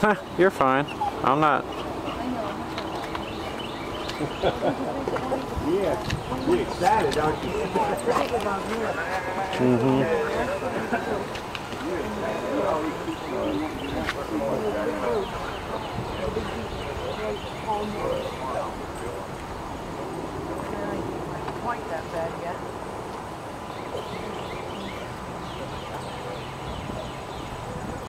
Huh, you're fine. I'm not. Yeah, you're excited, aren't you? Quite that bad yet.